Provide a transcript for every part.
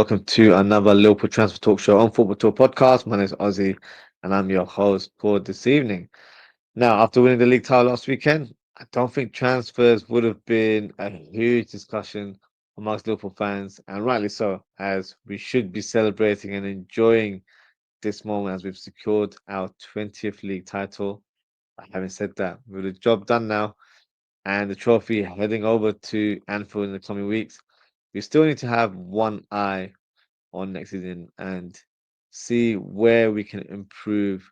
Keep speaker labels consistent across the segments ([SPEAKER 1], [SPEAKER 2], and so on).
[SPEAKER 1] welcome to another Liverpool Transfer Talk show on Football Talk Podcast. My name is Ozzy, and I'm your host for this evening. Now, after winning the league title last weekend, I don't think transfers would have been a huge discussion amongst Liverpool fans, and rightly so, as we should be celebrating and enjoying this moment as we've secured our 20th league title. But having said that, with the job done now and the trophy heading over to Anfield in the coming weeks, we still need to have one eye on next season and see where we can improve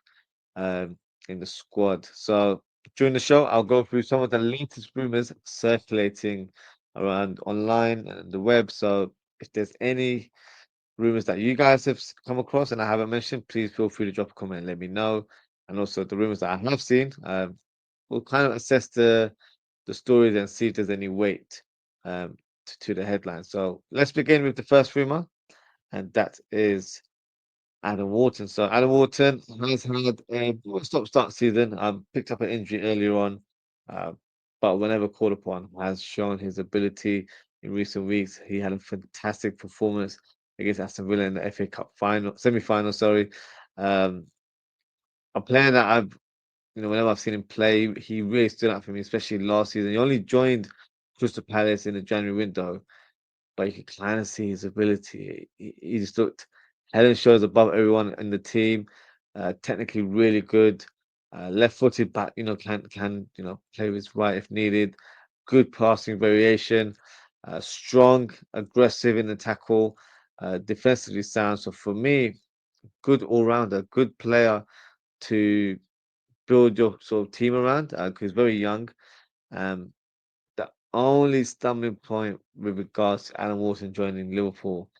[SPEAKER 1] um, in the squad. So during the show, I'll go through some of the latest rumors circulating around online and the web. So if there's any rumors that you guys have come across and I haven't mentioned, please feel free to drop a comment and let me know. And also the rumors that I have seen, we'll kind of assess the stories and see if there's any weight to the headline. So let's begin with the first rumor, and that is Adam Wharton. So Adam Wharton has had a stop-start season. Picked up an injury earlier on, uh, but whenever called upon, has shown his ability in recent weeks. He had a fantastic performance against Aston Villa in the FA Cup semi-final. Sorry, um, a player that whenever I've seen him play, he really stood out for me, especially last season. He only joined Crystal Palace in the January window, but you could kind of see his ability. He just looked head and shoulders above everyone in the team. Technically really good. Left-footed, but can play with his right if needed. Good passing variation. Strong, aggressive in the tackle. Defensively sound. So for me, good all-rounder, good player to build your sort of team around. Because he's very young. Um, the only stumbling point with regards to Alan Wharton joining Liverpool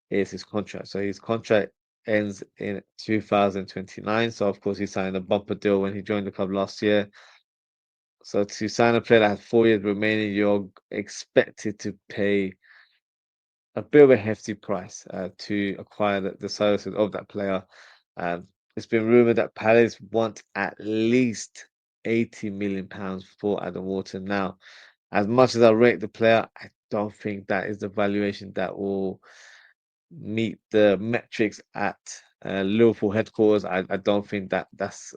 [SPEAKER 1] is his contract. So his contract ends in 2029. So of course he signed a bumper deal when he joined the club last year. So to sign a player that has 4 years remaining, you're expected to pay a bit of a hefty price to acquire the services of that player. It's been rumored that Palace want at least £80 million for Adam Wharton. Now, as much as I rate the player, I don't think that is the valuation that will meet the metrics at Liverpool headquarters. I don't think that that's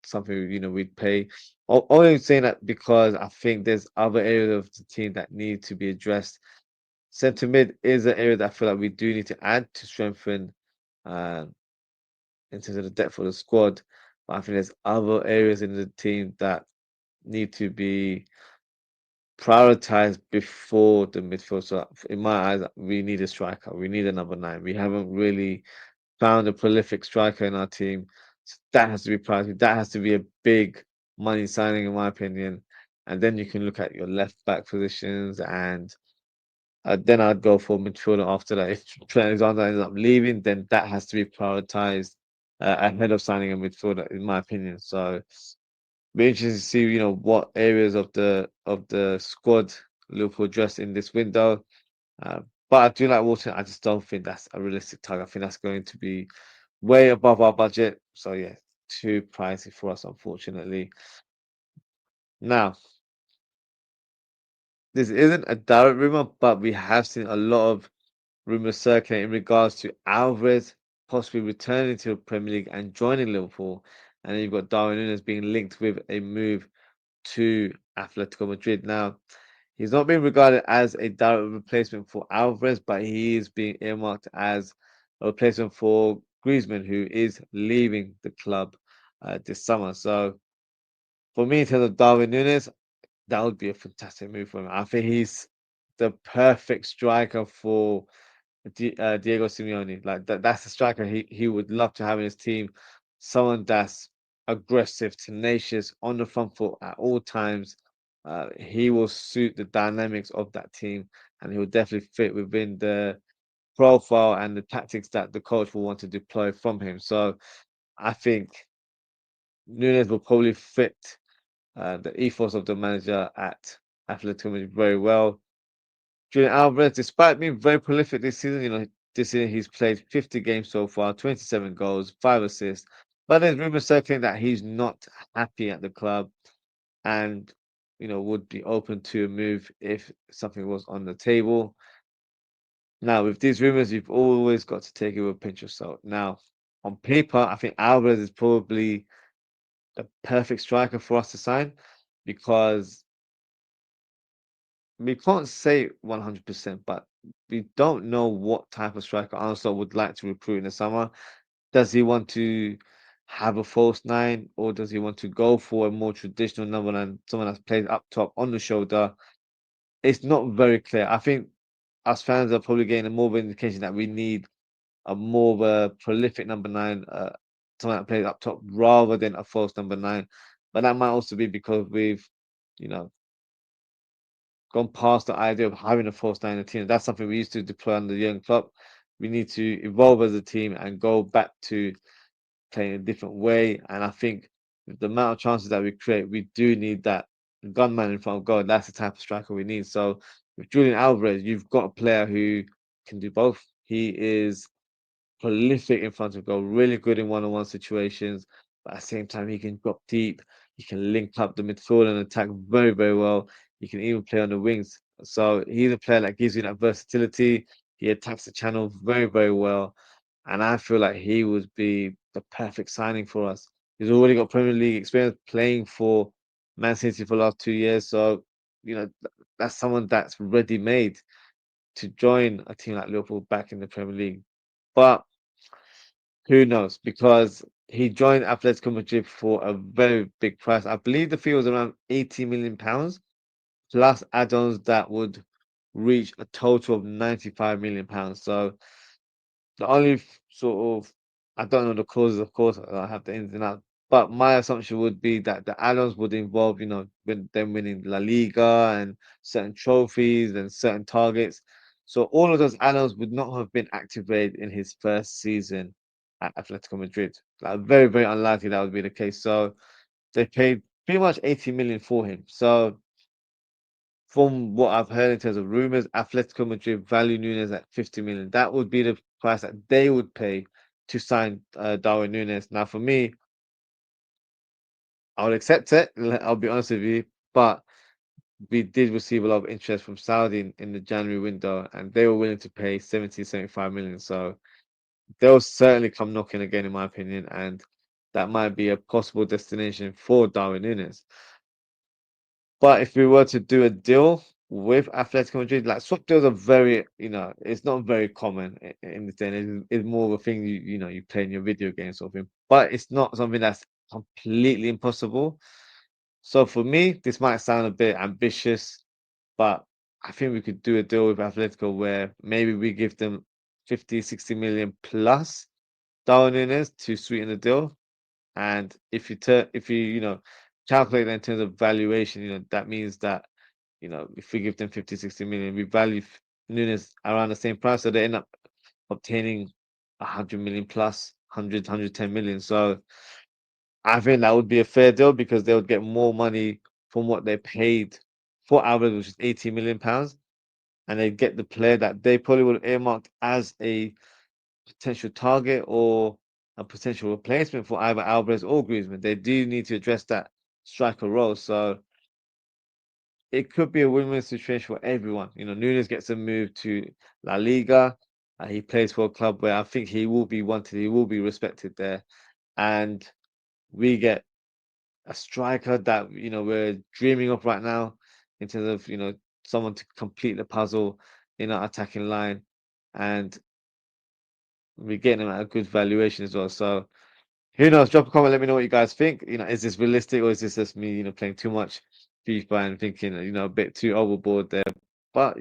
[SPEAKER 1] something we'd pay. Only saying that because I think there's other areas of the team that need to be addressed. Centre mid is an area that I feel like we do need to add to strengthen um, in terms of the depth of the squad. But I think there's other areas in the team that need to be prioritized before the midfield. So in my eyes, we need a striker. We need a number 9. We haven't really found a prolific striker in our team. So that has to be priority. That has to be a big money signing, in my opinion. And then you can look at your left back positions, and then I'd go for midfielder after that. If Trent Alexander ends up leaving, then that has to be prioritized ahead of signing a midfielder, in my opinion. So be interesting to see, what areas of the squad Liverpool address in this window. Uh, but I do like Wharton. I just don't think that's a realistic target. I think that's going to be way above our budget. So yeah, too pricey for us, unfortunately. Now, this isn't a direct rumor, but we have seen a lot of rumors circulating in regards to Alvarez possibly returning to the Premier League and joining Liverpool. And then you've got Darwin Nunez being linked with a move to Atletico Madrid. Now, he's not being regarded as a direct replacement for Alvarez, but he is being earmarked as a replacement for Griezmann, who is leaving the club this summer. So, for me, in terms of Darwin Nunez, that would be a fantastic move for him. I think he's the perfect striker for Diego Simeone. Like that's the striker he would love to have in his team. Someone that's aggressive, tenacious, on the front foot at all times. He will suit the dynamics of that team, and he will definitely fit within the profile and the tactics that the coach will want to deploy from him. So I think Nunes will probably fit the ethos of the manager at Atletico Madrid very well. Julian Alvarez, despite being very prolific this season, this season he's played 50 games so far, 27 goals, 5 assists. But there's rumors circulating that he's not happy at the club and, would be open to a move if something was on the table. Now, with these rumors, you've always got to take it with a pinch of salt. Now, on paper, I think Alvarez is probably the perfect striker for us to sign because we can't say 100%, but we don't know what type of striker Arne Slot would like to recruit in the summer. Does he want to have a false nine, or does he want to go for a more traditional number nine, someone that's played up top on the shoulder? It's not very clear. I think us fans are probably getting a more of an indication that we need a more of a prolific number nine, someone that plays up top rather than a false number nine. But that might also be because we've, you know, gone past the idea of having a false nine in the team. That's something we used to deploy under the young club. We need to evolve as a team and go back to playing a different way. And I think with the amount of chances that we create, we do need that gunman in front of goal. That's the type of striker we need. So with Julian Alvarez, you've got a player who can do both. He is prolific in front of goal, really good in one-on-one situations, but at the same time, he can drop deep. He can link up the midfield and attack very, very well. He can even play on the wings. So he's a player that gives you that versatility. He attacks the channel very, very well. And I feel like he would be the perfect signing for us. He's already got Premier League experience playing for Man City for the last 2 years. So, that's someone that's ready made to join a team like Liverpool back in the Premier League. But who knows? Because he joined Atletico Madrid for a very big price. I believe the fee was around £80 million plus add-ons that would reach a total of £95 million. So the only sort of, I don't know the causes, of course, I have the ins and outs, but my assumption would be that the add-ons would involve, them winning La Liga and certain trophies and certain targets. So all of those add-ons would not have been activated in his first season at Atletico Madrid. Like, very, very unlikely that would be the case. So they paid pretty much 80 million for him. So from what I've heard in terms of rumors, Atletico Madrid value Nunez at 50 million. That would be the price that they would pay to sign Darwin Nunez. Now, for me, I would accept it. I'll be honest with you, but we did receive a lot of interest from Saudi in the January window, and they were willing to pay 70, 75 million. So they'll certainly come knocking again, in my opinion, and that might be a possible destination for Darwin Nunez. But if we were to do a deal with Atletico Madrid, like swap deals are very, it's not very common in this day and age. It's more of a thing you play in your video game sort of thing. But it's not something that's completely impossible. So for me, this might sound a bit ambitious, but I think we could do a deal with Atletico where maybe we give them 50, 60 million plus Darwin Nunez to sweeten the deal. And if you calculate that in terms of valuation, that means that, if we give them 50, 60 million, we value Nunes around the same price. So they end up obtaining 100 million plus 110 million. So I think that would be a fair deal because they would get more money from what they paid for Alvarez, which is 80 million pounds. And they get the player that they probably would have earmarked as a potential target or a potential replacement for either Alvarez or Griezmann. They do need to address that striker role. So it could be a win-win situation for everyone. Nunes gets a move to La Liga. He plays for a club where I think he will be wanted. He will be respected there. And we get a striker that, we're dreaming of right now in terms of, someone to complete the puzzle in our attacking line. And we're getting him at a good valuation as well. So who knows? Drop a comment. Let me know what you guys think. Is this realistic or is this just me, playing too much FIFA and thinking, a bit too overboard there? But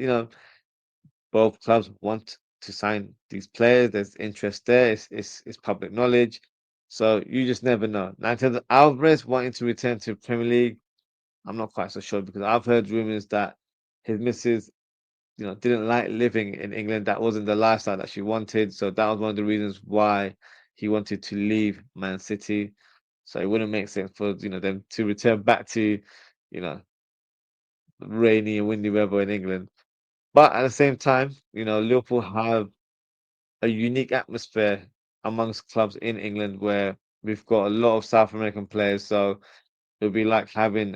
[SPEAKER 1] both clubs want to sign these players. There's interest there. It's public knowledge. So you just never know. Now, in terms of Alvarez wanting to return to Premier League, I'm not quite so sure because I've heard rumors that his missus, didn't like living in England. That wasn't the lifestyle that she wanted. So that was one of the reasons why he wanted to leave Man City. So it wouldn't make sense for them to return back to, you know, rainy and windy weather in England. But at the same time, Liverpool have a unique atmosphere amongst clubs in England where we've got a lot of South American players. So it'll be like having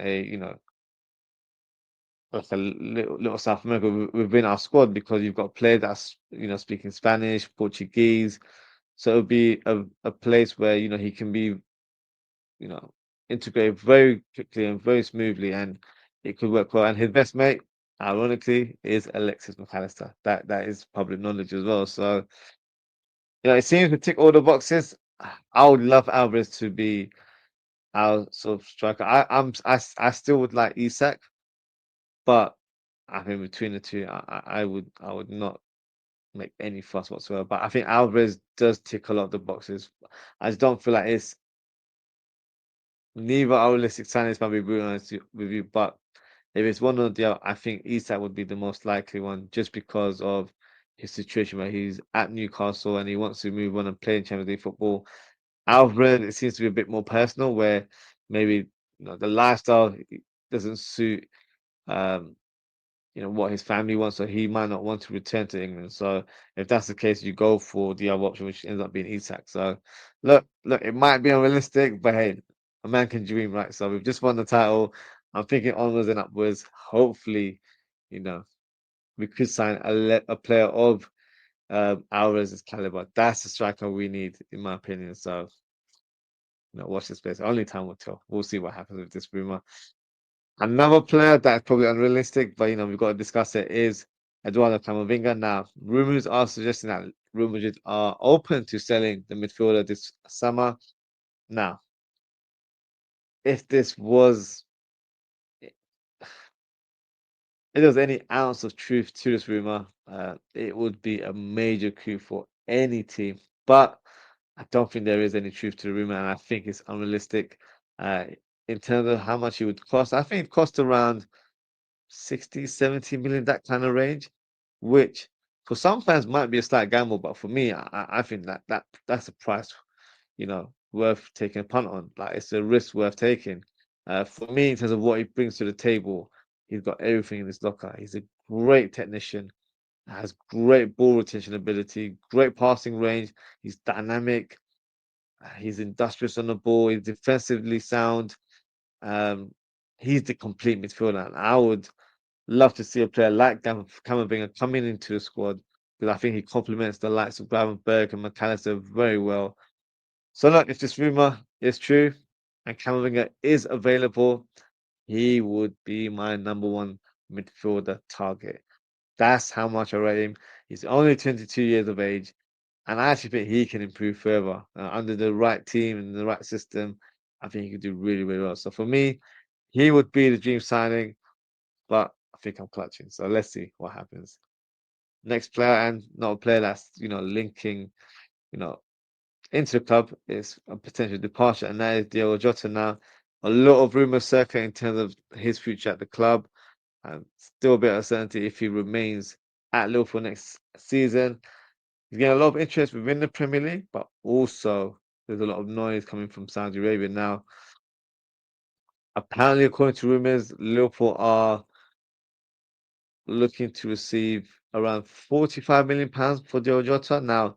[SPEAKER 1] like a little South America within our squad because you've got players that's speaking Spanish, Portuguese, so it'll be a place where he can be you know integrate very quickly and very smoothly, and it could work well. And his best mate, ironically, is Alexis McAllister. That is public knowledge as well. So it seems to tick all the boxes. I would love Alvarez to be our sort of striker. I still would like Isak, but I think between the two, I would not make any fuss whatsoever. But I think Alvarez does tick a lot of the boxes. I just don't feel like it's neither are realistic signings, might be brutally honest with you, but if it's one or the other, I think Isak would be the most likely one just because of his situation where he's at Newcastle and he wants to move on and play in Champions League football. Alvarez, it seems to be a bit more personal where maybe the lifestyle doesn't suit um, what his family wants, so he might not want to return to England. So if that's the case, you go for the other option, which ends up being Isak. So look, it might be unrealistic, but hey, a man can dream, right? So we've just won the title. I'm thinking onwards and upwards. Hopefully, you know, we could sign a player of Alvarez's caliber. That's the striker we need, in my opinion. So watch this space. Only time will tell. We'll see what happens with this rumor. Another player that's probably unrealistic, but we've got to discuss it, is Eduardo Camavinga. Now, rumors are suggesting that Real Madrid are open to selling the midfielder this summer. Now, if this was if there was any ounce of truth to this rumor, it would be a major coup for any team. But I don't think there is any truth to the rumor, and I think it's unrealistic. Uh, in terms of how much it would cost, I think it cost around 60, 70 million, that kind of range, which for some fans might be a slight gamble, but for me, I think that's a price, worth taking a punt on. Like it's a risk worth taking. For me, in terms of what he brings to the table, he's got everything in his locker. He's a great technician, has great ball retention ability, great passing range. He's dynamic. He's industrious on the ball. He's defensively sound. Um, he's the complete midfielder, and I would love to see a player like Camavinga coming into the squad because I think he complements the likes of Gravenberg and McAllister very well. So look, if this rumor is true and Camavinga is available, he would be my number one midfielder target. That's how much I rate him. He's only 22 years of age, and I actually think he can improve further under the right team and the right system. I think he could do really, really well. So for me, he would be the dream signing, but I think I'm clutching. So let's see what happens. Next player, and not a player that's linking you know into the club, is a potential departure, and that is Diego Jota. Now, a lot of rumors circling in terms of his future at the club, and still a bit of uncertainty if he remains at Liverpool next season. He's getting a lot of interest within the Premier League, but also there's a lot of noise coming from Saudi Arabia now. Apparently, according to rumors, Liverpool are looking to receive around £45 million for Diogo Jota. Now,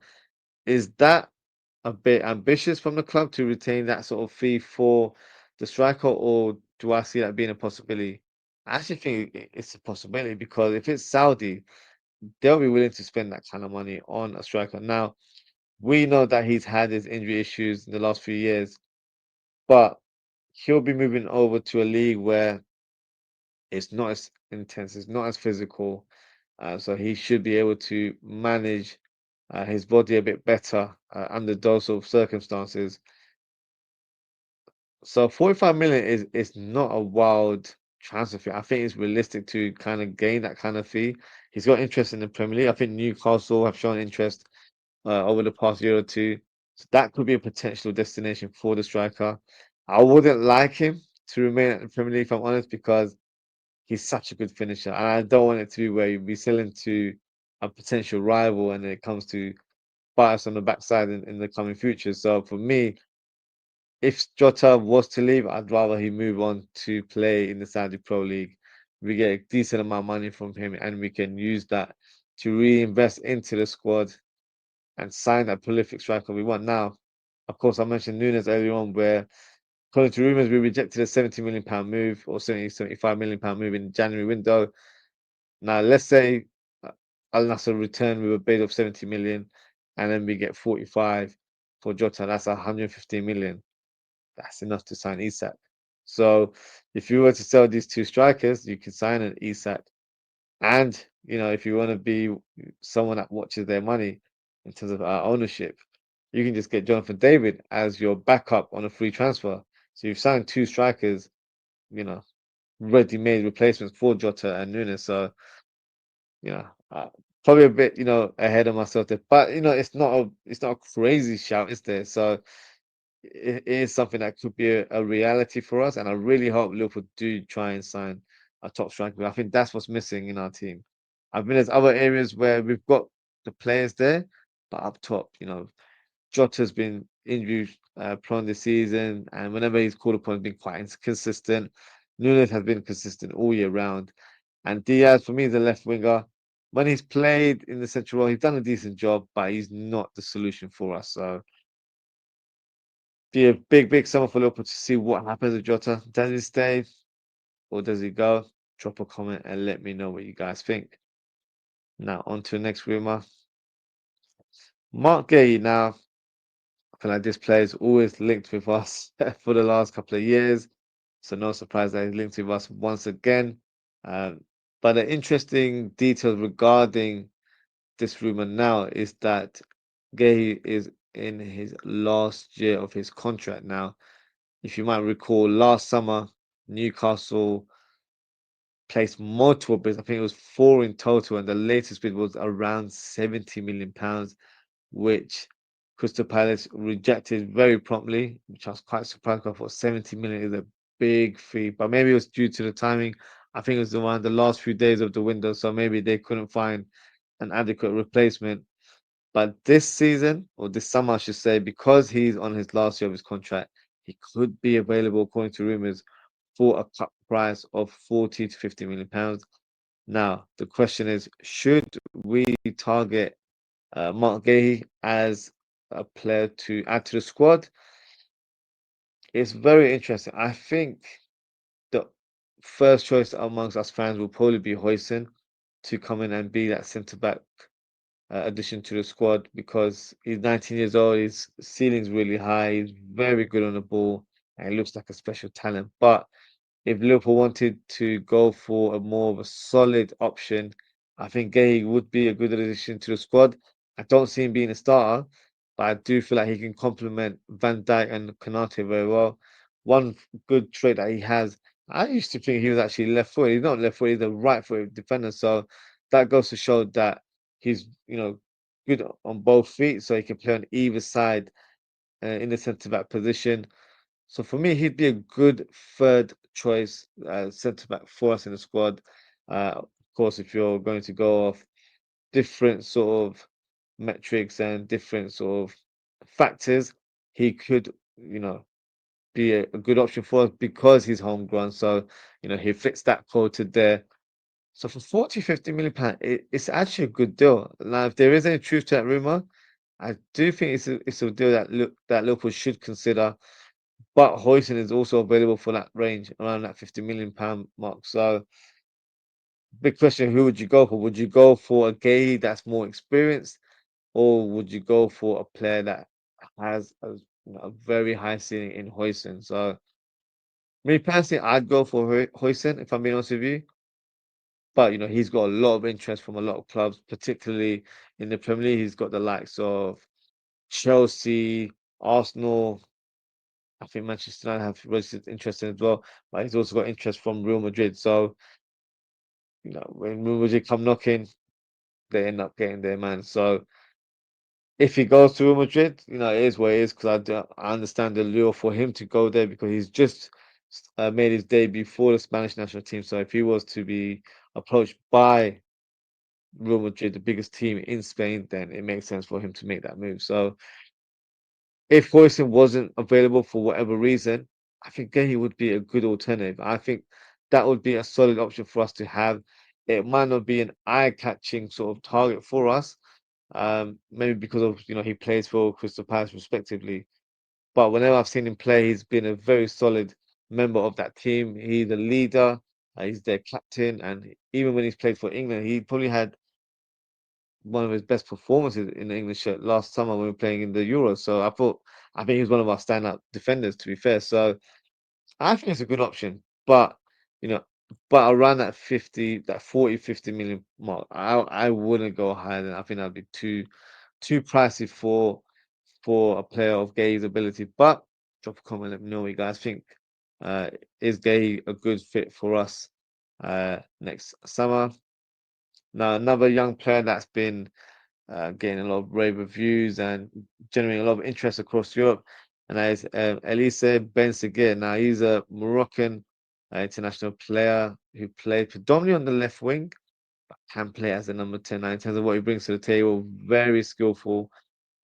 [SPEAKER 1] is that a bit ambitious from the club to retain that sort of fee for the striker, or do I see that being a possibility? I actually think it's a possibility because if it's Saudi, they'll be willing to spend that kind of money on a striker. Now, we know that he's had his injury issues in the last few years, but he'll be moving over to a league where it's not as intense, it's not as physical. So he should be able to manage his body a bit better under those sort of circumstances. So 45 million is not a wild transfer fee. I think it's realistic to kind of gain that kind of fee. He's got interest in the Premier League. I think Newcastle have shown interest over the past year or two. So that could be a potential destination for the striker. I wouldn't like him to remain at the Premier League, if I'm honest, because he's such a good finisher, and I don't want it to be where you'd be selling to a potential rival, and it comes to bite us on the backside in the coming future. So for me, if Jota was to leave, I'd rather he move on to play in the Saudi Pro League. We get a decent amount of money from him, and we can use that to reinvest into the squad and sign that prolific striker we want. Now, of course, I mentioned Nunez earlier on, where according to rumours, we rejected a £70 million move or £75 million move in the January window. Now, let's say Al Nassr return with a bid of 70 million and then we get 45 for Jota. That's 115 million. That's enough to sign Isak. So if you were to sell these two strikers, you can sign an Isak. And, if you want to be someone that watches their money in terms of ownership, you can just get Jonathan David as your backup on a free transfer. So you've signed two strikers, you know, ready-made replacements for Jota and Nunez. So, probably a bit, ahead of myself there. But it's not a crazy shout, is there? So it is something that could be a reality for us, and I really hope Liverpool do try and sign a top striker. I think that's what's missing in our team. I mean, there's other areas where we've got the players there, but up top, Jota's been injury prone this season, and whenever he's called upon, he's been quite inconsistent. Nunez has been consistent all year round, and Diaz for me is a left winger. When he's played in the central role, he's done a decent job, but he's not the solution for us. So be a big, big summer for Liverpool to see what happens with Jota. Does he stay or does he go? Drop a comment and let me know what you guys think. Now, on to the next rumour. Mark Guehi. Now, I feel like this player is always linked with us for the last couple of years. So, no surprise that he's linked with us once again. But the interesting details regarding this rumour now is that Guehi is in his last year of his contract now. If you might recall, last summer, Newcastle placed multiple bids. I think it was 4 in total, and the latest bid was around £70 million, which Crystal Palace rejected very promptly, which I was quite surprised. I thought 70 million is a big fee, but maybe it was due to the timing. I think it was around the last few days of the window, so maybe they couldn't find an adequate replacement. But this season, or this summer, I should say, because he's on his last year of his contract, he could be available, according to rumours, for a cut price of 40 to 50 million pounds. Now, the question is, should we target Mark Guehi as a player to add to the squad? It's very interesting. I think the first choice amongst us fans will probably be Hoyson to come in and be that centre back addition to the squad because he's 19 years old. His ceiling's really high. He's very good on the ball, and he looks like a special talent. But if Liverpool wanted to go for a more of a solid option, I think Guehi would be a good addition to the squad. I don't see him being a starter, but I do feel like he can complement Van Dijk and Konate very well. One good trait that he has, I used to think he was actually left footed. He's not left footed, he's a right footed defender. So that goes to show that he's, good on both feet, so he can play on either side in the centre back position. So for me, he'd be a good third choice centre back for us in the squad. Of course, if you're going to go off different sort of metrics and different sort of factors, he could, be a good option for us because he's homegrown. So, he fits that quota there. So for 40, 50 million pounds, it's actually a good deal. Now, if there is any truth to that rumor, I do think it's a deal that Liverpool should consider. But Hoyson is also available for that range, around that £50 million mark. So, big question: who would you go for? Would you go for a Guehi that's more experienced, or would you go for a player that has a very high ceiling in Hoyson? So, me personally, I'd go for Hoyson if I'm being honest with you. But he's got a lot of interest from a lot of clubs, particularly in the Premier League. He's got the likes of Chelsea, Arsenal. I think Manchester United have registered interest in as well, but he's also got interest from Real Madrid. So, when Real Madrid come knocking, they end up getting their man. So, if he goes to Real Madrid, it is what it is because I understand the lure for him to go there because he's just made his debut for the Spanish national team. So, if he was to be approached by Real Madrid, the biggest team in Spain, then it makes sense for him to make that move. So, if Hoyson wasn't available for whatever reason, I think Guehi would be a good alternative. I think that would be a solid option for us to have. It might not be an eye-catching sort of target for us, maybe because of he plays for Crystal Palace respectively. but whenever I've seen him play, he's been a very solid member of that team. He's a leader. He's their captain, and even when he's played for England, he probably had one of his best performances in the English shirt last summer when we were playing in the Euros. So I think he's one of our standout defenders, to be fair. So I think it's a good option, but you know, but around that 50, that 40, 50 million mark, I wouldn't go higher than I think that'd be too pricey for a player of Guehi's ability. But drop a comment, let me know what you guys think. Uh, is Guehi a good fit for us next summer? Now, another young player that's been getting a lot of rave reviews and generating a lot of interest across Europe, and that is Elise Ben Seghir. Now, he's a Moroccan international player who played predominantly on the left wing, but can play as a number 10 now in terms of what he brings to the table. Very skillful,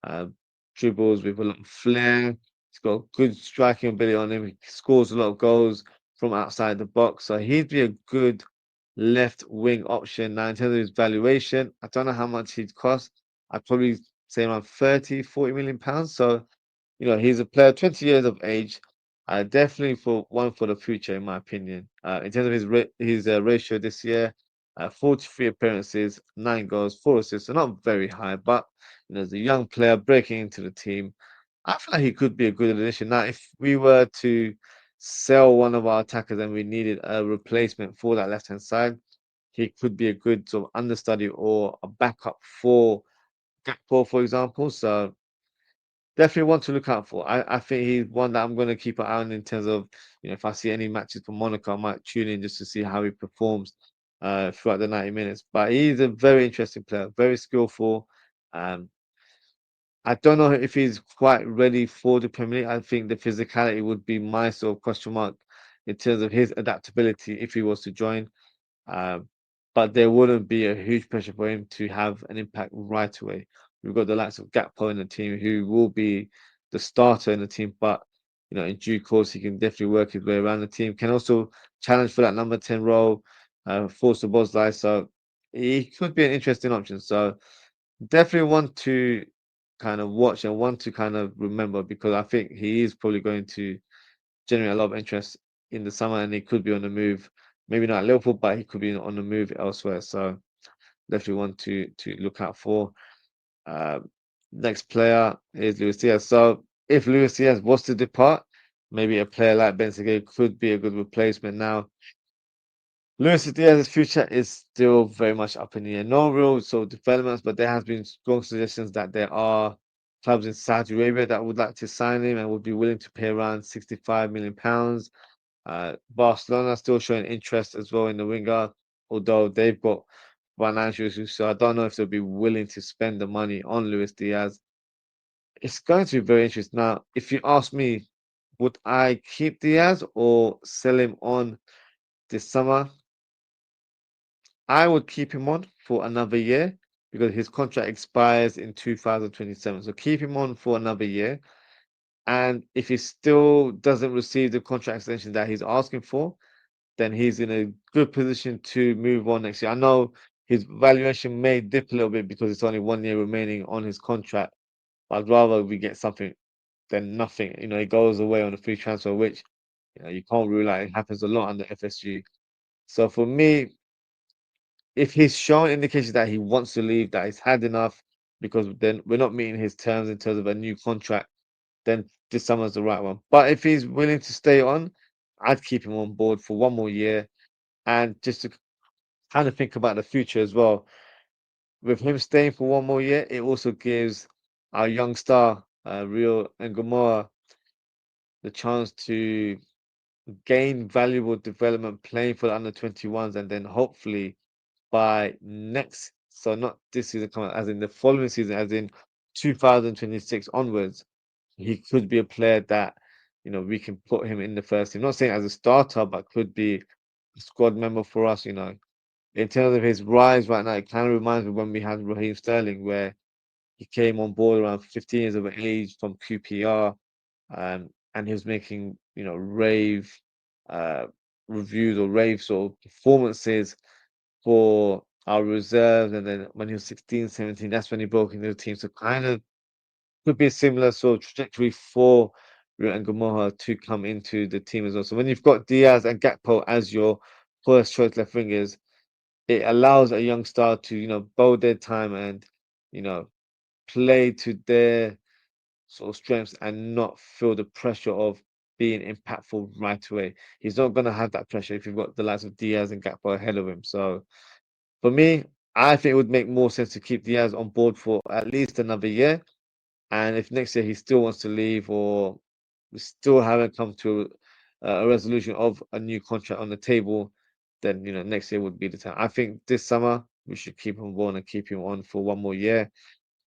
[SPEAKER 1] uh, dribbles with a lot of flair. He's got good striking ability on him. He scores a lot of goals from outside the box. So he'd be a good left wing option. Now, in terms of his valuation, I don't know how much he'd cost. I'd probably say around 30, 40 million pounds. So, he's a player, 20 years of age. Definitely for one for the future, in my opinion. In terms of his ratio this year, 43 appearances, 9 goals, 4 assists. So not very high, but as a young player breaking into the team, I feel like he could be a good addition. Now, if we were to sell one of our attackers and we needed a replacement for that left hand side, he could be a good sort of understudy or a backup for Gakpo, for example. So definitely one to look out for. I think he's one that I'm going to keep an eye on in terms of, if I see any matches for Monaco, I might tune in just to see how he performs throughout the 90 minutes. But he's a very interesting player, very skillful. Um, I don't know if he's quite ready for the Premier League. I think the physicality would be my sort of question mark in terms of his adaptability if he was to join. Um, but there wouldn't be a huge pressure for him to have an impact right away. We've got the likes of Gakpo in the team who will be the starter in the team, but in due course he can definitely work his way around the team. Can also challenge for that number 10 role, force the Bosley. So he could be an interesting option. So definitely want to kind of watch and want to kind of remember because I think he is probably going to generate a lot of interest in the summer and he could be on the move. Maybe not at Liverpool, but he could be on the move elsewhere. So definitely want to look out for. Uh, Next player is Luis Diaz. So if Luis Diaz was to depart, maybe a player like Ben Seghir could be a good replacement. Now, Luis Diaz's future is still very much up in the air. No real sort of developments, but there has been strong suggestions that there are clubs in Saudi Arabia that would like to sign him and would be willing to pay around £65 million. Barcelona still showing interest as well in the winger, although they've got financial issues, so I don't know if they'll be willing to spend the money on Luis Diaz. It's going to be very interesting. Now, if you ask me, would I keep Diaz or sell him on this summer? I would keep him on for another year because his contract expires in 2027. So keep him on for another year. And if he still doesn't receive the contract extension that he's asking for, then he's in a good position to move on next year. I know his valuation may dip a little bit because it's only 1 year remaining on his contract, but I'd rather we get something than nothing. He goes away on a free transfer, which you can't rule out. It happens a lot under FSG. So for me, if he's shown indications that he wants to leave, that he's had enough, because then we're not meeting his terms in terms of a new contract, then this summer's the right one. But if he's willing to stay on, I'd keep him on board for one more year and just to kind of think about the future as well. With him staying for one more year, it also gives our young star, Rio and Gomorrah, the chance to gain valuable development playing for the under 21s and then hopefully by next, so not this season coming, as in the following season, as in 2026 onwards, he could be a player that we can put him in the first team. Not saying as a starter, but could be a squad member for us. In terms of his rise right now, it kind of reminds me when we had Raheem Sterling, where he came on board around 15 years of age from QPR, and he was making rave uh, reviews or rave sort of performances for our reserves. And then when he was 16, 17, that's when he broke into the team. So kind of could be a similar sort of trajectory for and Gamoha to come into the team as well. So when you've got Diaz and Gakpo as your first choice left wingers, it allows a young star to, bide their time and, you know, play to their sort of strengths and not feel the pressure of being impactful right away. He's not going to have that pressure if you've got the likes of Diaz and Gakpo ahead of him. So for me, I think it would make more sense to keep Diaz on board for at least another year. And if next year he still wants to leave or we still haven't come to a resolution of a new contract on the table, then next year would be the time. I think this summer we should keep him on and keep him on for one more year.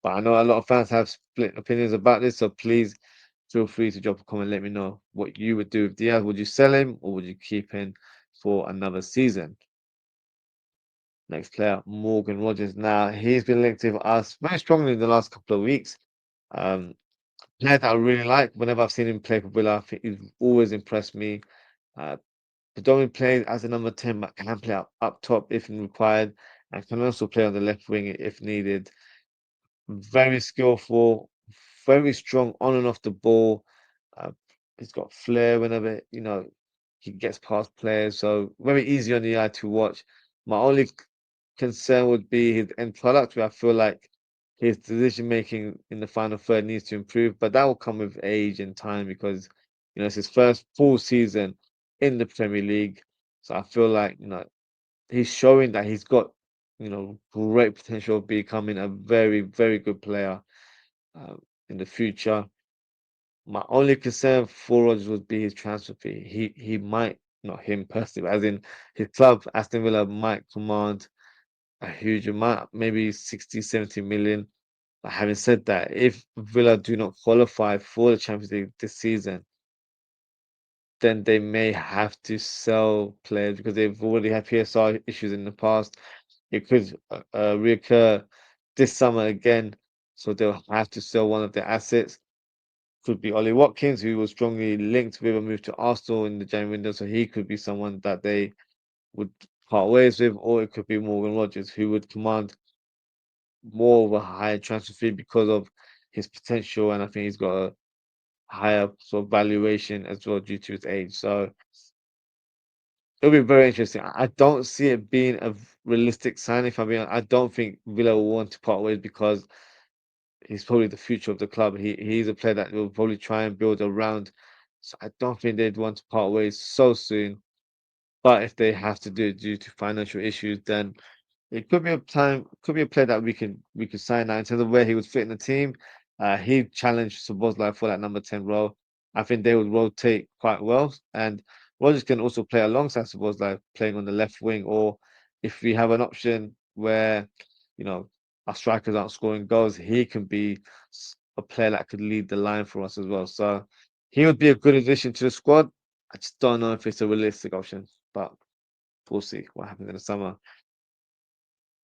[SPEAKER 1] But I know a lot of fans have split opinions about this, so please feel free to drop a comment. Let me know what you would do with Diaz. Would you sell him or would you keep him for another season? Next player, Morgan Rogers. Now he's been linked with us very strongly in the last couple of weeks. Um, Player that I really like whenever I've seen him play for Villa, I think he's always impressed me. Uh, predominantly plays as a number 10, but can play up top if required, and can also play on the left wing if needed. Very skillful, very strong on and off the ball. Uh, he's got flair whenever, he gets past players. So very easy on the eye to watch. My only concern would be his end product, where I feel like his decision making in the final third needs to improve, but that will come with age and time because it's his first full season in the Premier League. So I feel like he's showing that he's got great potential of becoming a very, very good player in the future. My only concern for Rodgers would be his transfer fee. He might, not him personally, but as in his club, Aston Villa, might command a huge amount, maybe 60, 70 million. But having said that, if Villa do not qualify for the Champions League this season, then they may have to sell players because they've already had PSR issues in the past. It could reoccur this summer again, so they'll have to sell one of their assets. Could be Ollie Watkins, who was strongly linked with a move to Arsenal in the January window, so he could be someone that they would part ways with, or it could be Morgan Rogers, who would command more of a higher transfer fee because of his potential, and I think he's got a higher sort of valuation as well due to his age. So it'll be very interesting. I don't see it being a realistic sign. If I mean, I don't think Villa will want to part ways because he's probably the future of the club. He's a player that will probably try and build around. So I don't think they'd want to part ways so soon. But if they have to do it due to financial issues, then it could be a time, could be a player that we could sign now in terms of where he would fit in the team. He challenged Szoboszlai for that number 10 role. I think they would rotate quite well, and Rodgers can also play alongside Szoboszlai, playing on the left wing, or if we have an option where you know our strikers aren't scoring goals, he can be a player that could lead the line for us as well. So he would be a good addition to the squad. I just don't know if it's a realistic option, but we'll see what happens in the summer.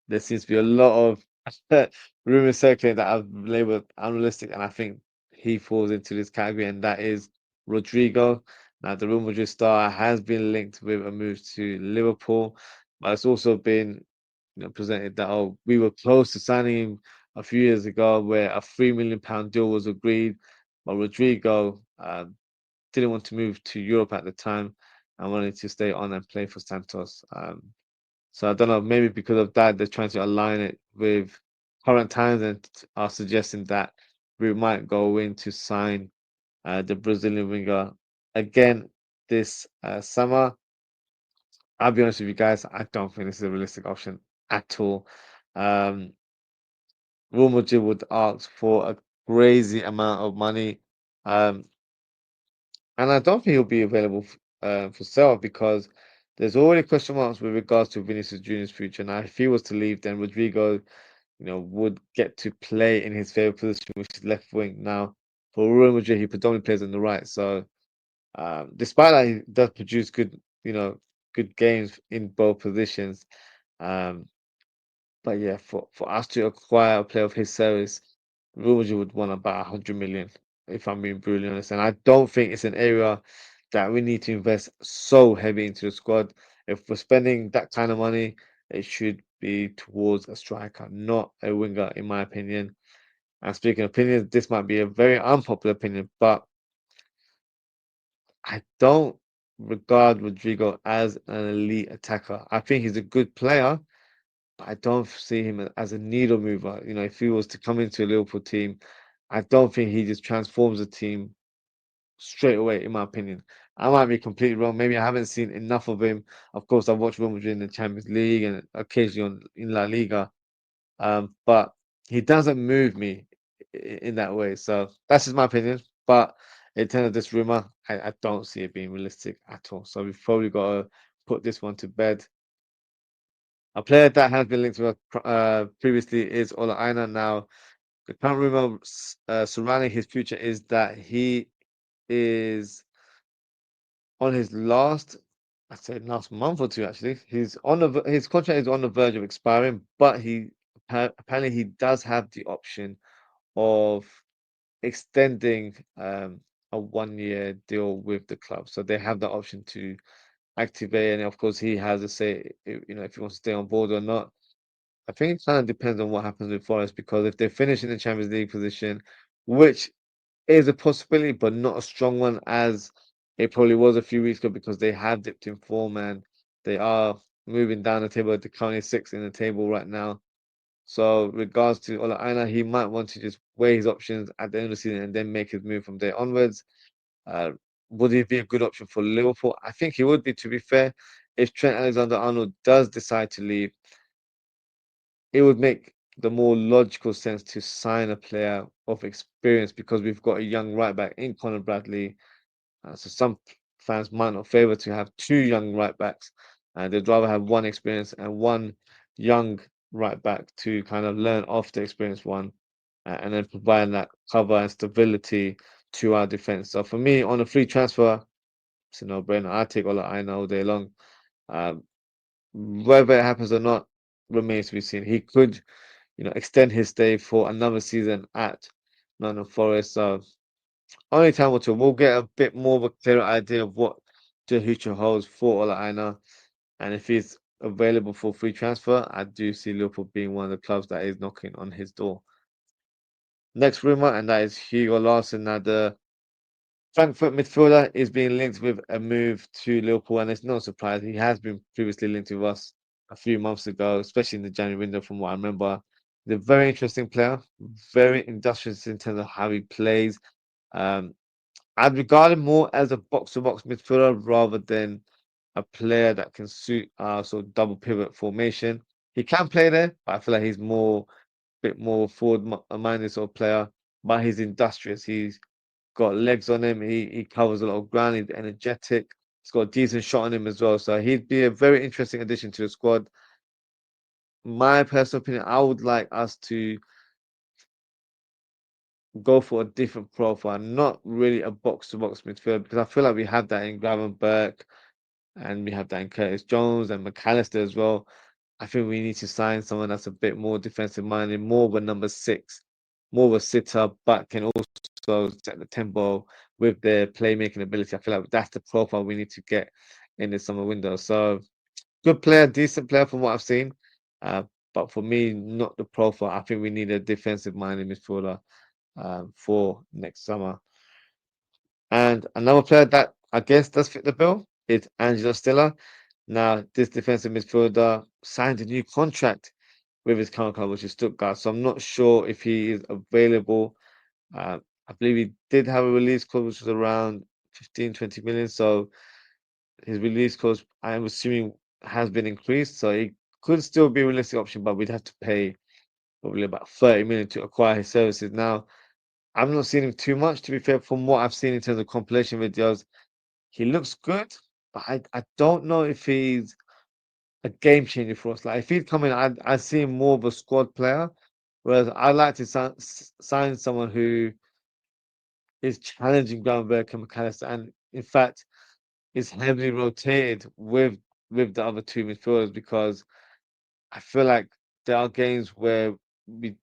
[SPEAKER 1] There seems to be a lot of rumors circulating that I've labeled unrealistic, and I think he falls into this category, and that is Rodrygo. Now, the Real Madrid star has been linked with a move to Liverpool, but it's also been presented that we were close to signing him a few years ago, where a £3 million deal was agreed, but Rodrygo didn't want to move to Europe at the time and wanted to stay on and play for Santos. So I don't know, maybe because of that, they're trying to align it with current times and are suggesting that we might go in to sign the Brazilian winger again this summer. I'll be honest with you guys, I don't think this is a realistic option at all. Um, Real Madrid would ask for a crazy amount of money, um, and I don't think he'll be available for sale because there's already question marks with regards to Vinicius Junior's future. Now, if he was to leave, then Rodrigo would get to play in his favorite position, which is left wing. Now, for Real Madrid, he predominantly plays on the right. So, despite that, he does produce good games in both positions. Um, but yeah, for us to acquire a player of his service, Real Madrid would want about 100 million, if I'm being brutally honest. And I don't think it's an area that we need to invest so heavy into the squad. If we're spending that kind of money, it should be towards a striker, not a winger, in my opinion. And speaking of opinions, this might be a very unpopular opinion, but I don't regard Rodrigo as an elite attacker. I think he's a good player, but I don't see him as a needle mover. You know, if he was to come into a Liverpool team, I don't think he just transforms the team straight away, in my opinion. I might be completely wrong. Maybe I haven't seen enough of him. Of course, I've watched Real Madrid in the Champions League and occasionally in La Liga. But he doesn't move me in that way. So that's just my opinion. But in terms of this rumor, I don't see it being realistic at all. So we've probably got to put this one to bed. A player that has been linked to us previously is Ola Aina. Now, the current rumor surrounding his future is that he is on his last, I said last month or two actually. He's on his contract is on the verge of expiring, but he apparently he does have the option of extending a 1 year deal with the club. So they have the option to activate, and of course he has to say, you know, if he wants to stay on board or not. I think it kind of depends on what happens with Forest because if they finish in the Champions League position, which is a possibility, but not a strong one as it probably was a few weeks ago because they have dipped in form and they are moving down the table. They're currently sixth in the table right now. So, regards to Ola Aina, he might want to just weigh his options at the end of the season and then make his move from there onwards. Uh, would he be a good option for Liverpool? I think he would be, to be fair. If Trent Alexander-Arnold does decide to leave, it would make the more logical sense to sign a player of experience because we've got a young right back in Conor Bradley. So some fans might not favour to have two young right backs, and they'd rather have one experienced and one young right back to kind of learn off the experienced one, and then provide that cover and stability to our defence. So for me, on a free transfer, it's a no-brainer. I take all I know all day long. Um, whether it happens or not remains to be seen. He could, you know, extend his stay for another season at Nottingham Forest. So only time will tell. We'll get a bit more of a clearer idea of what the future holds for Ola Aina. And if he's available for free transfer, I do see Liverpool being one of the clubs that is knocking on his door. Next rumour, and that is Hugo Larsson. Now, the Frankfurt midfielder is being linked with a move to Liverpool, and it's no surprise. He has been previously linked with us a few months ago, especially in the January window, from what I remember. He's a very interesting player, very industrious in terms of how he plays. Um, I'd regard him more as a box-to-box midfielder rather than a player that can suit our sort of double pivot formation. He can play there, but I feel like he's more, bit more forward-minded sort of player. But he's industrious. He's got legs on him. He covers a lot of ground. He's energetic. He's got a decent shot on him as well. So he'd be a very interesting addition to the squad. My personal opinion, I would like us to go for a different profile, not really a box-to-box midfielder, because I feel like we have that in Gravenberch and we have that in Curtis Jones and McAllister as well. I think we need to sign someone that's a bit more defensive minded, more of a number six, more of a sitter, but can also set the tempo with their playmaking ability. I feel like that's the profile we need to get in the summer window. So good player, decent player from what I've seen. Uh, but for me, not the profile. I think we need a defensive minded midfielder for next summer. And another player that I guess does fit the bill is Angelo Stella. Now, this defensive midfielder signed a new contract with his current club, which is Stuttgart. So I'm not sure if he is available. I believe he did have a release clause, which was around 15, 20 million. So his release clause, I'm assuming, has been increased. So it could still be a realistic option, but we'd have to pay probably about 30 million to acquire his services. Now, I've not seen him too much, to be fair, from what I've seen in terms of compilation videos. He looks good, but I don't know if he's a game changer for us. Like if he'd come in, I see him more of a squad player. Whereas I like to sign someone who is challenging Gravenberch and McAllister, and in fact is heavily rotated with the other two midfielders because I feel like there are games where we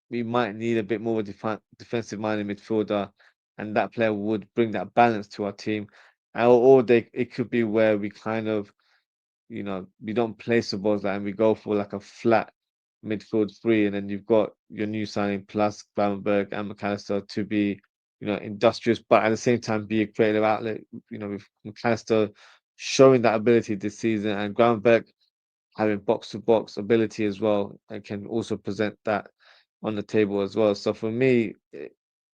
[SPEAKER 1] we might need a bit more of a defensive minded midfielder, and that player would bring that balance to our team. Or they it could be where we kind of, you know, we don't place the balls like, and we go for like a flat midfield three, and then you've got your new signing plus Gravenberch and McAllister to be industrious, but at the same time be a creative outlet. With McAllister showing that ability this season, and Groundbeck having box to box ability as well, and can also present that on the table as well. So for me,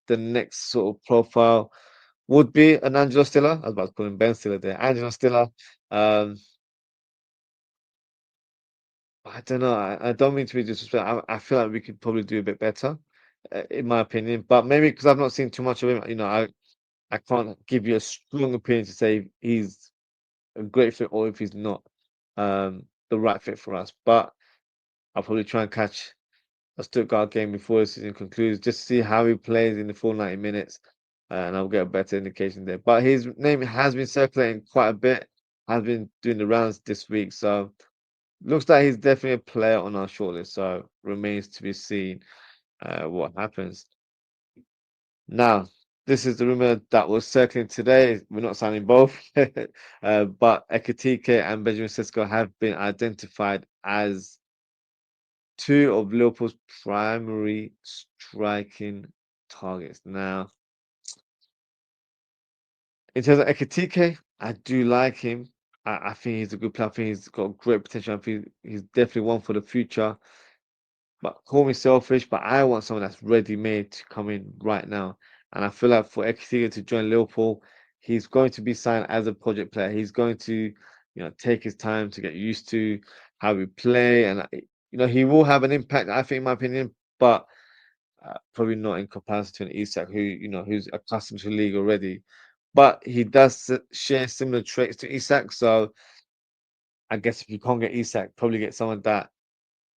[SPEAKER 1] the next sort of profile would be an Angelo Stiller. I was about to call him Ben Stiller there. Angelo Stiller. Um, I don't know. I don't mean to be disrespectful. I feel like we could probably do a bit better, in my opinion. But maybe because I've not seen too much of him, I can't give you a strong opinion to say he's a great fit or if he's not the right fit for us. But I'll probably try and catch a Stuttgart game before the season concludes, just to see how he plays in the full 90 minutes, and I'll get a better indication there. But his name has been circulating quite a bit, has been doing the rounds this week, so looks like he's definitely a player on our shortlist. So remains to be seen what happens. Now, this is the rumor that was circling today. We're not signing both, but Ekitike and Benjamin Sesko have been identified as two of Liverpool's primary striking targets. Now, in terms of Ekitike, I do like him. I think he's a good player. I think he's got great potential. I think he's definitely one for the future. But call me selfish, but I want someone that's ready made to come in right now. And I feel like for Ekitike to join Liverpool, he's going to be signed as a project player. He's going to, take his time to get used to how we play, and he will have an impact. I think, in my opinion, but probably not in comparison to an Isak who's accustomed to the league already. But he does share similar traits to Isak, so I guess if you can't get Isak, probably get someone that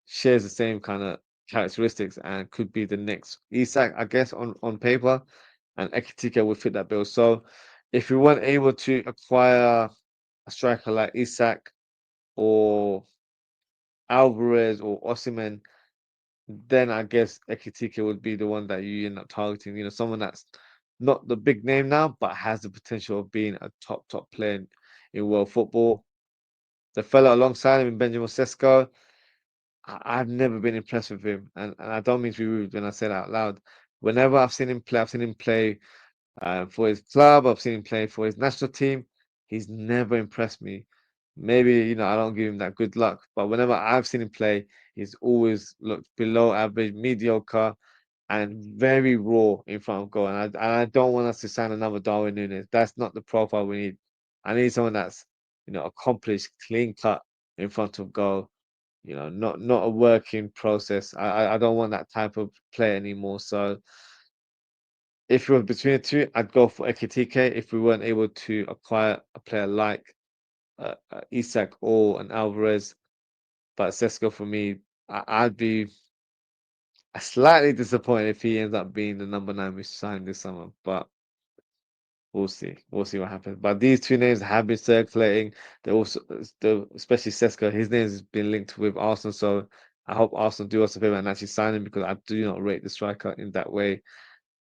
[SPEAKER 1] shares the same kind of characteristics and could be the next Isak, I guess, on paper. And Ekitike would fit that bill. So if we weren't able to acquire a striker like Isak or Alvarez or Osimhen, then I guess Ekitike would be the one that you end up targeting. Someone that's not the big name now, but has the potential of being a top player in world football. The fella alongside him, Benjamin Sesko, I've never been impressed with him, and I don't mean to be rude when I say that out loud. Whenever I've seen him play, for his club. I've seen him play for his national team. He's never impressed me. Maybe I don't give him that good luck, but whenever I've seen him play, he's always looked below average, mediocre, and very raw in front of goal. And I don't want us to sign another Darwin Nunez. That's not the profile we need. I need someone that's accomplished, clean cut in front of goal. Not a working process. I don't want that type of play anymore. So if it was between the two, I'd go for Ekitike if we weren't able to acquire a player like Isak or an Alvarez. But Sesko for me, I'd be slightly disappointed if he ends up being the number 9 we signed this summer. But we'll see. We'll see what happens. But these two names have been circulating. They also, especially Sesko, his name has been linked with Arsenal. So I hope Arsenal do us a favor and actually sign him, because I do not rate the striker in that way.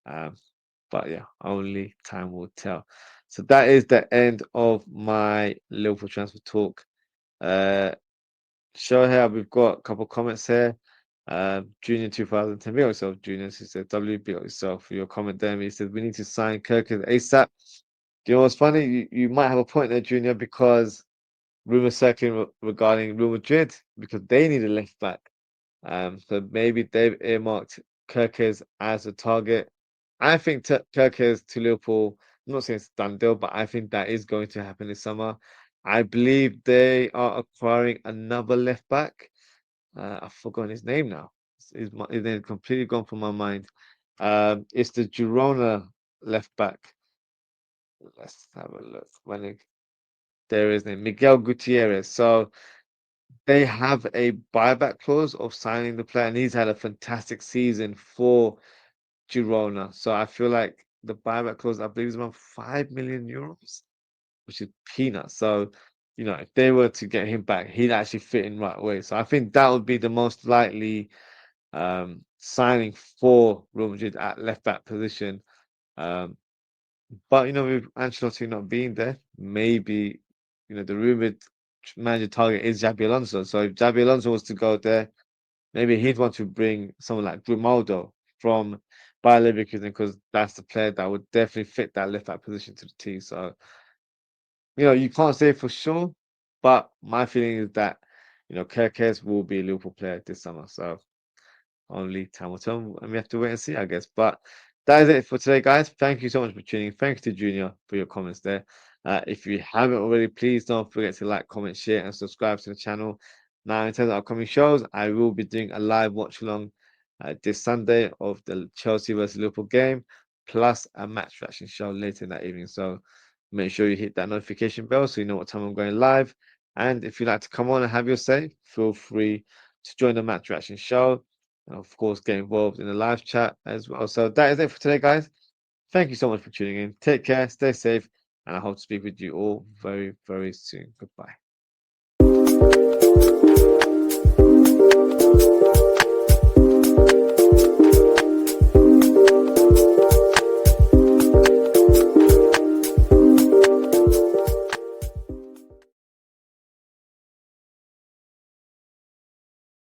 [SPEAKER 1] But yeah, only time will tell. So that is the end of my Liverpool transfer talk. Show here, we've got a couple of comments here. Junior 2010, be yourself, Junior. He said, W, be yourself for your comment there. He said, we need to sign Kirkers ASAP. Do you know what's funny? You might have a point there, Junior, because rumors circling regarding Real Madrid, because they need a left back. So maybe they've earmarked Kirkers as a target. I think Kirkers to Liverpool, I'm not saying it's a done deal, but I think that is going to happen this summer. I believe they are acquiring another left back. I've forgotten his name now. His name completely gone from my mind. It's the Girona left back. Let's have a look. There is name Miguel Gutierrez. So they have a buyback clause of signing the player, and he's had a fantastic season for Girona. So I feel like the buyback clause, I believe, is around 5 million euros, which is peanuts. So, if they were to get him back, he'd actually fit in right away. So I think that would be the most likely signing for Real Madrid at left back position. But with Ancelotti not being there, maybe the rumored manager target is Xabi Alonso. So if Xabi Alonso was to go there, maybe he'd want to bring someone like Grimaldo from by Leverkusen because that's the player that would definitely fit that left back position to the team. So, you can't say for sure, but my feeling is that, Kerkez will be a Liverpool player this summer. So, only time will tell, and we have to wait and see, I guess. But that is it for today, guys. Thank you so much for tuning in. Thanks to Junior for your comments there. If you haven't already, please don't forget to like, comment, share, and subscribe to the channel. Now, in terms of upcoming shows, I will be doing a live watch along this Sunday of the Chelsea versus Liverpool game, plus a match reaction show later in that evening. So make sure you hit that notification bell so you know what time I'm going live. And if you'd like to come on and have your say, feel free to join the match reaction show. And of course, get involved in the live chat as well. So that is it for today, guys. Thank you so much for tuning in. Take care, stay safe, and I hope to speak with you all very, very soon. Goodbye.